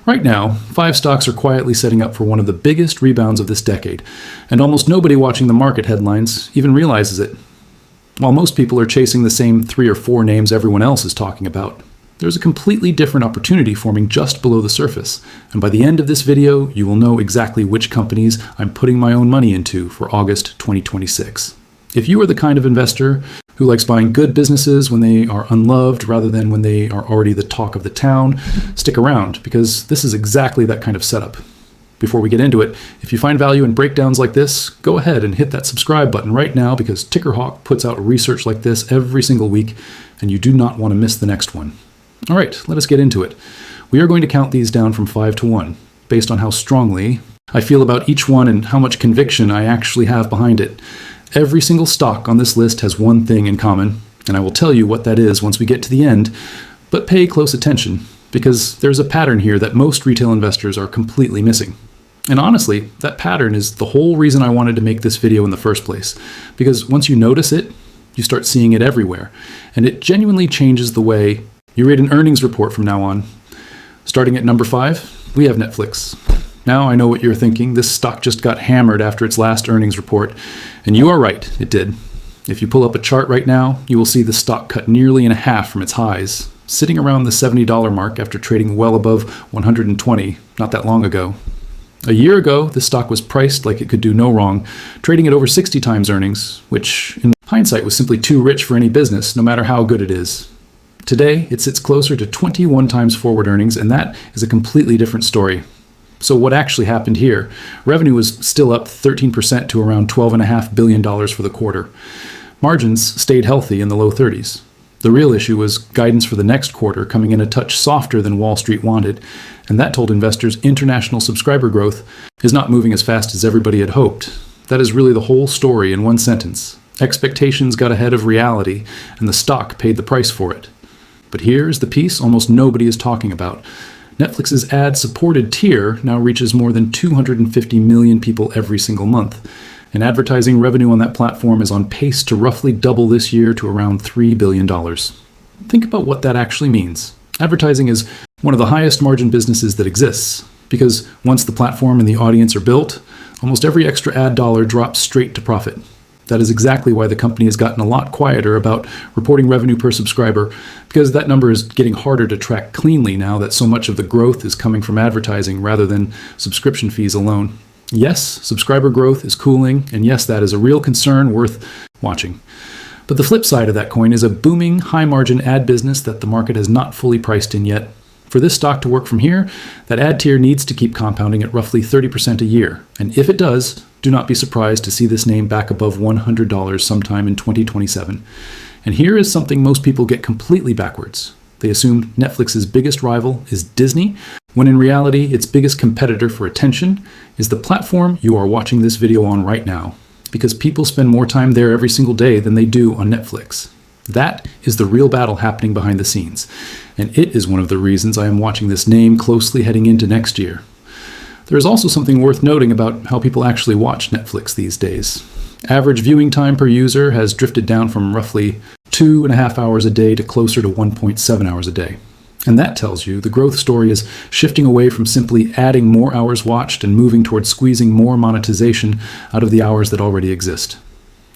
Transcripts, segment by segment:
Right now, 5 stocks are quietly setting up for one of the biggest rebounds of this decade, and almost nobody watching the market headlines even realizes it. While most people are chasing the same 3 or 4 names everyone else is talking about, there's a completely different opportunity forming just below the surface, and by the end of this video, you will know exactly which companies I'm putting my own money into for August 2026. If you are the kind of investor who likes buying good businesses when they are unloved rather than when they are already the talk of the town, stick around, because this is exactly that kind of setup. Before we get into it, if you find value in breakdowns like this, go ahead and hit that subscribe button right now, because Tickerhawk puts out research like this every single week, and you do not want to miss the next one. All right, let us get into it. We are going to count these down from 5 to 1, based on how strongly I feel about each one and how much conviction I actually have behind it. Every single stock on this list has one thing in common, and I will tell you what that is once we get to the end, but pay close attention, because there's a pattern here that most retail investors are completely missing. And honestly, that pattern is the whole reason I wanted to make this video in the first place, because once you notice it, you start seeing it everywhere, and it genuinely changes the way you read an earnings report from now on. Starting at number 5, we have Netflix. Now I know what you're thinking. This stock just got hammered after its last earnings report, and you are right, it did. If you pull up a chart right now, you will see the stock cut nearly in half from its highs, sitting around the $70 mark after trading well above $120 not that long ago. A year ago, this stock was priced like it could do no wrong, trading at over 60 times earnings, which in hindsight was simply too rich for any business, no matter how good it is. Today, it sits closer to 21 times forward earnings, and that is a completely different story. So what actually happened here? Revenue was still up 13% to around $12.5 billion for the quarter. Margins stayed healthy in the low 30s. The real issue was guidance for the next quarter coming in a touch softer than Wall Street wanted, and that told investors international subscriber growth is not moving as fast as everybody had hoped. That is really the whole story in one sentence. Expectations got ahead of reality, and the stock paid the price for it. But here is the piece almost nobody is talking about. Netflix's ad-supported tier now reaches more than 250 million people every single month, and advertising revenue on that platform is on pace to roughly double this year to around $3 billion. Think about what that actually means. Advertising is one of the highest margin businesses that exists, because once the platform and the audience are built, almost every extra ad dollar drops straight to profit. That is exactly why the company has gotten a lot quieter about reporting revenue per subscriber, because that number is getting harder to track cleanly now that so much of the growth is coming from advertising rather than subscription fees alone. Yes, subscriber growth is cooling, and yes, that is a real concern worth watching. But the flip side of that coin is a booming, high-margin ad business that the market has not fully priced in yet. For this stock to work from here, that ad tier needs to keep compounding at roughly 30% a year, and if it does, do not be surprised to see this name back above $100 sometime in 2027. And here is something most people get completely backwards. They assume Netflix's biggest rival is Disney, when in reality its biggest competitor for attention is the platform you are watching this video on right now, because people spend more time there every single day than they do on Netflix. That is the real battle happening behind the scenes, and it is one of the reasons I am watching this name closely heading into next year. There is also something worth noting about how people actually watch Netflix these days. Average viewing time per user has drifted down from roughly 2.5 hours a day to closer to 1.7 hours a day. And that tells you the growth story is shifting away from simply adding more hours watched and moving towards squeezing more monetization out of the hours that already exist.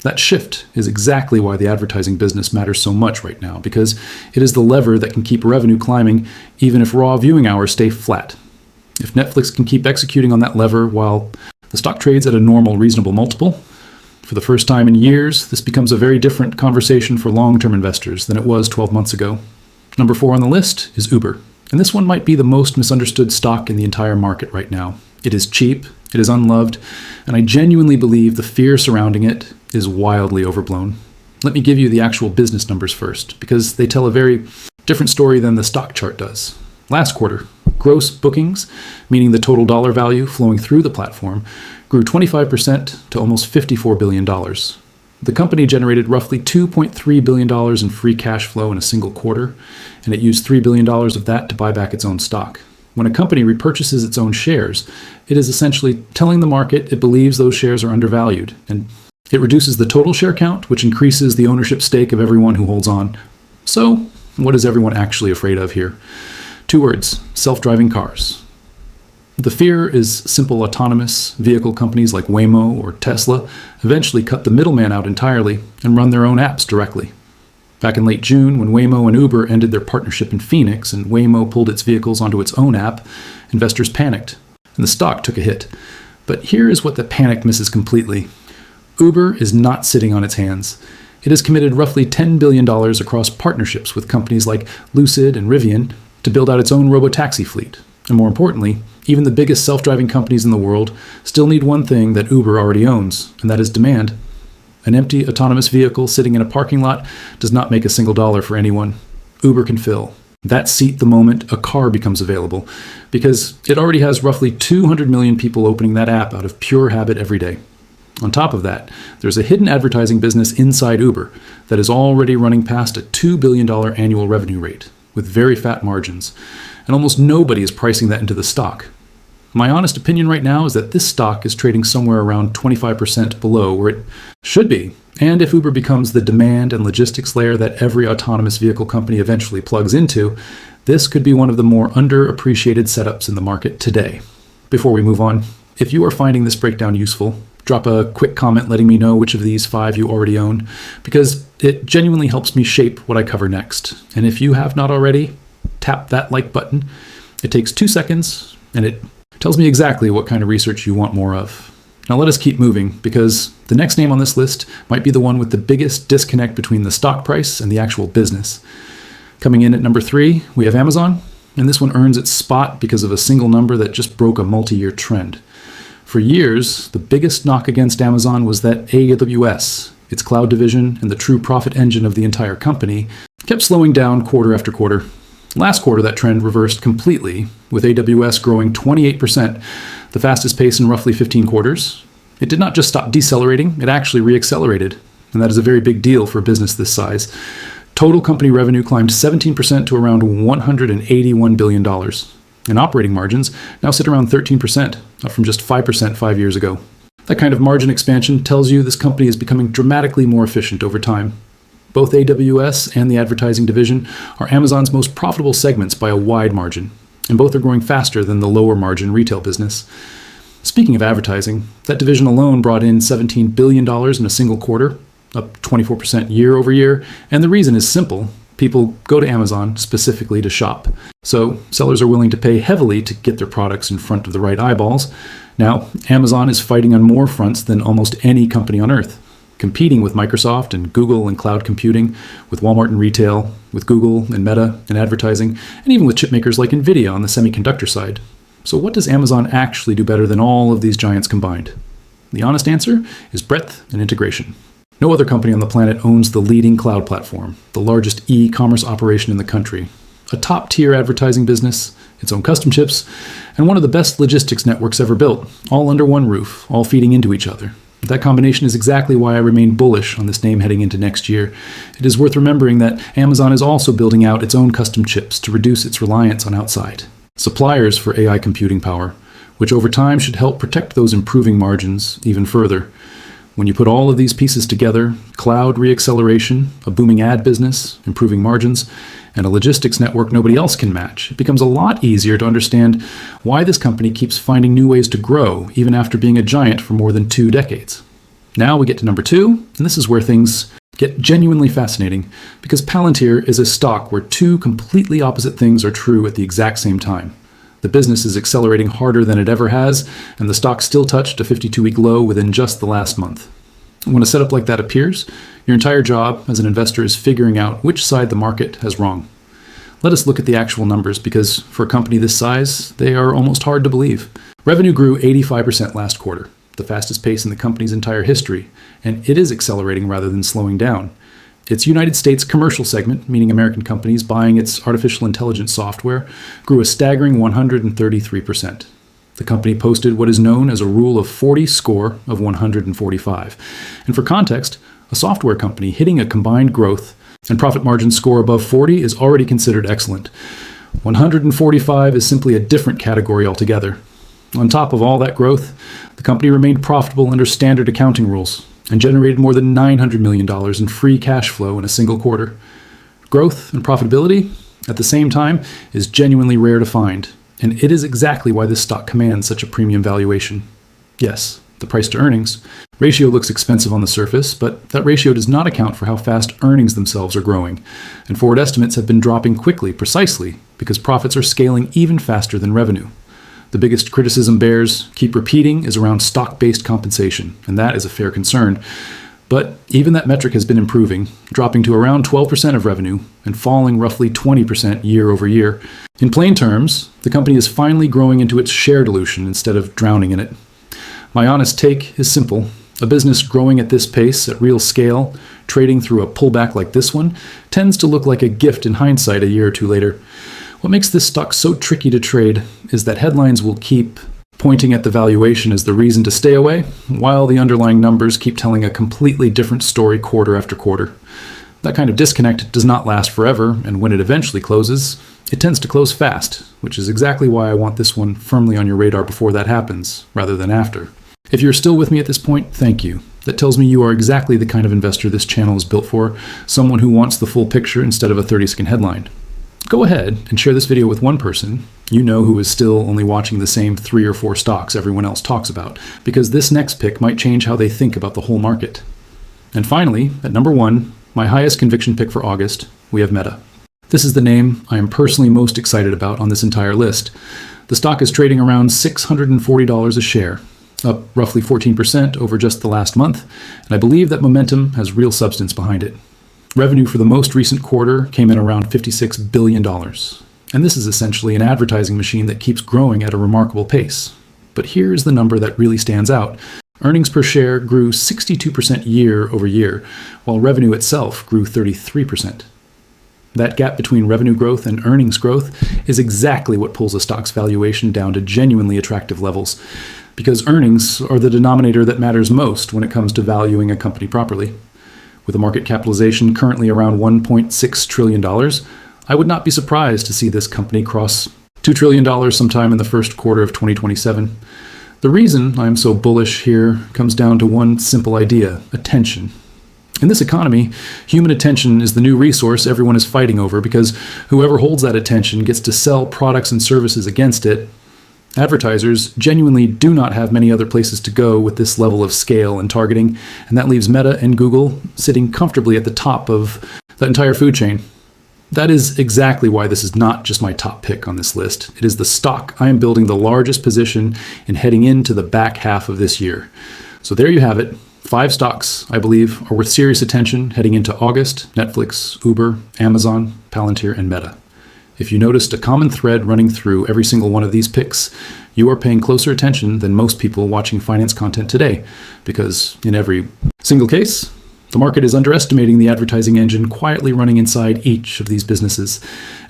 That shift is exactly why the advertising business matters so much right now, because it is the lever that can keep revenue climbing even if raw viewing hours stay flat. If Netflix can keep executing on that lever while the stock trades at a normal, reasonable multiple, for the first time in years, this becomes a very different conversation for long-term investors than it was 12 months ago. Number 4 on the list is Uber, and this one might be the most misunderstood stock in the entire market right now. It is cheap, it is unloved, and I genuinely believe the fear surrounding it is wildly overblown. Let me give you the actual business numbers first, because they tell a very different story than the stock chart does. Last quarter, gross bookings, meaning the total dollar value flowing through the platform, grew 25% to almost $54 billion. The company generated roughly $2.3 billion in free cash flow in a single quarter, and it used $3 billion of that to buy back its own stock. When a company repurchases its own shares, it is essentially telling the market it believes those shares are undervalued, and it reduces the total share count, which increases the ownership stake of everyone who holds on. So, what is everyone actually afraid of here? 2 words: self-driving cars. The fear is simple autonomous vehicle companies like Waymo or Tesla eventually cut the middleman out entirely and run their own apps directly. Back in late June, when Waymo and Uber ended their partnership in Phoenix and Waymo pulled its vehicles onto its own app, investors panicked, and the stock took a hit. But here is what the panic misses completely. Uber is not sitting on its hands. It has committed roughly $10 billion across partnerships with companies like Lucid and Rivian to build out its own robotaxi fleet. And more importantly, even the biggest self-driving companies in the world still need one thing that Uber already owns, and that is demand. An empty autonomous vehicle sitting in a parking lot does not make a single dollar for anyone. Uber can fill that seat the moment a car becomes available, because it already has roughly 200 million people opening that app out of pure habit every day. On top of that, there's a hidden advertising business inside Uber that is already running past a $2 billion annual revenue rate, with very fat margins, and almost nobody is pricing that into the stock. My honest opinion right now is that this stock is trading somewhere around 25% below where it should be. And if Uber becomes the demand and logistics layer that every autonomous vehicle company eventually plugs into, this could be one of the more underappreciated setups in the market today. Before we move on, if you are finding this breakdown useful, drop a quick comment letting me know which of these 5 you already own, because it genuinely helps me shape what I cover next. And if you have not already, tap that like button. It takes 2 seconds, and it tells me exactly what kind of research you want more of. Now let us keep moving, because the next name on this list might be the one with the biggest disconnect between the stock price and the actual business. Coming in at number 3, we have Amazon, and this one earns its spot because of a single number that just broke a multi-year trend. For years, the biggest knock against Amazon was that AWS, its cloud division and the true profit engine of the entire company, kept slowing down quarter after quarter. Last quarter, that trend reversed completely, with AWS growing 28%, the fastest pace in roughly 15 quarters. It did not just stop decelerating, it actually reaccelerated, and that is a very big deal for a business this size. Total company revenue climbed 17% to around $181 billion, and operating margins now sit around 13%, up from just 5% 5 years ago. That kind of margin expansion tells you this company is becoming dramatically more efficient over time. Both AWS and the advertising division are Amazon's most profitable segments by a wide margin, and both are growing faster than the lower margin retail business. Speaking of advertising, that division alone brought in $17 billion in a single quarter, up 24% year over year, and the reason is simple. People go to Amazon specifically to shop. So sellers are willing to pay heavily to get their products in front of the right eyeballs. Now, Amazon is fighting on more fronts than almost any company on earth, competing with Microsoft and Google in cloud computing, with Walmart in retail, with Google and Meta in advertising, and even with chipmakers like Nvidia on the semiconductor side. So what does Amazon actually do better than all of these giants combined? The honest answer is breadth and integration. No other company on the planet owns the leading cloud platform, the largest e-commerce operation in the country, a top-tier advertising business, its own custom chips, and one of the best logistics networks ever built, all under one roof, all feeding into each other. That combination is exactly why I remain bullish on this name heading into next year. It is worth remembering that Amazon is also building out its own custom chips to reduce its reliance on outside suppliers for AI computing power, which over time should help protect those improving margins even further. When you put all of these pieces together, cloud reacceleration, a booming ad business, improving margins, and a logistics network nobody else can match, it becomes a lot easier to understand why this company keeps finding new ways to grow, even after being a giant for more than 2 decades. Now we get to number 2, and this is where things get genuinely fascinating, because Palantir is a stock where 2 completely opposite things are true at the exact same time. The business is accelerating harder than it ever has, and the stock still touched a 52-week low within just the last month. When a setup like that appears, your entire job as an investor is figuring out which side the market has wrong. Let us look at the actual numbers, because for a company this size, they are almost hard to believe. Revenue grew 85% last quarter, the fastest pace in the company's entire history, and it is accelerating rather than slowing down. Its United States commercial segment, meaning American companies buying its artificial intelligence software, grew a staggering 133%. The company posted what is known as a Rule of 40 score of 145. And for context, a software company hitting a combined growth and profit margin score above 40 is already considered excellent. 145 is simply a different category altogether. On top of all that growth, the company remained profitable under standard accounting rules and generated more than $900 million in free cash flow in a single quarter. Growth and profitability, at the same time, is genuinely rare to find, And it is exactly why this stock commands such a premium valuation. Yes, the price to earnings ratio looks expensive on the surface, but that ratio does not account for how fast earnings themselves are growing. And forward estimates have been dropping quickly, precisely because profits are scaling even faster than revenue. The biggest criticism bears keep repeating is around stock-based compensation, and that is a fair concern. But even that metric has been improving, dropping to around 12% of revenue and falling roughly 20% year over year. In plain terms, the company is finally growing into its share dilution instead of drowning in it. My honest take is simple. A business growing at this pace, at real scale, trading through a pullback like this one, tends to look like a gift in hindsight a year or two later. What makes this stock so tricky to trade is that headlines will keep pointing at the valuation as the reason to stay away, while the underlying numbers keep telling a completely different story quarter after quarter. That kind of disconnect does not last forever, and when it eventually closes, it tends to close fast, which is exactly why I want this one firmly on your radar before that happens, rather than after. If you're still with me at this point, thank you. That tells me you are exactly the kind of investor this channel is built for, someone who wants the full picture instead of a 30-second headline. Go ahead and share this video with one person you know who is still only watching the same 3 or 4 stocks everyone else talks about, because this next pick might change how they think about the whole market. And finally, at number 1, my highest conviction pick for August, we have Meta. This is the name I am personally most excited about on this entire list. The stock is trading around $640 a share, up roughly 14% over just the last month, and I believe that momentum has real substance behind it. Revenue for the most recent quarter came in around $56 billion. And this is essentially an advertising machine that keeps growing at a remarkable pace. But here's the number that really stands out. Earnings per share grew 62% year over year, while revenue itself grew 33%. That gap between revenue growth and earnings growth is exactly what pulls a stock's valuation down to genuinely attractive levels, because earnings are the denominator that matters most when it comes to valuing a company properly. With a market capitalization currently around $1.6 trillion, I would not be surprised to see this company cross $2 trillion sometime in the first quarter of 2027. The reason I'm so bullish here comes down to one simple idea: attention. In this economy, human attention is the new resource everyone is fighting over, because whoever holds that attention gets to sell products and services against it. Advertisers genuinely do not have many other places to go with this level of scale and targeting, and that leaves Meta and Google sitting comfortably at the top of that entire food chain. That is exactly why this is not just my top pick on this list. It is the stock I am building the largest position in heading into the back half of this year. So there you have it. 5 stocks, I believe, are worth serious attention heading into August: Netflix, Uber, Amazon, Palantir, and Meta. If you noticed a common thread running through every single one of these picks, you are paying closer attention than most people watching finance content today, because in every single case, the market is underestimating the advertising engine quietly running inside each of these businesses.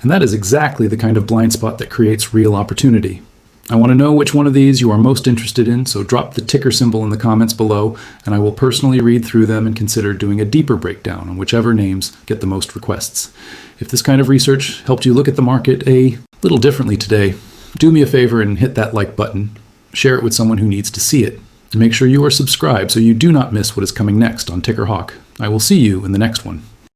And that is exactly the kind of blind spot that creates real opportunity. I want to know which one of these you are most interested in, so drop the ticker symbol in the comments below, and I will personally read through them and consider doing a deeper breakdown on whichever names get the most requests. If this kind of research helped you look at the market a little differently today, do me a favor and hit that like button. Share it with someone who needs to see it. And make sure you are subscribed so you do not miss what is coming next on Ticker Hawk. I will see you in the next one.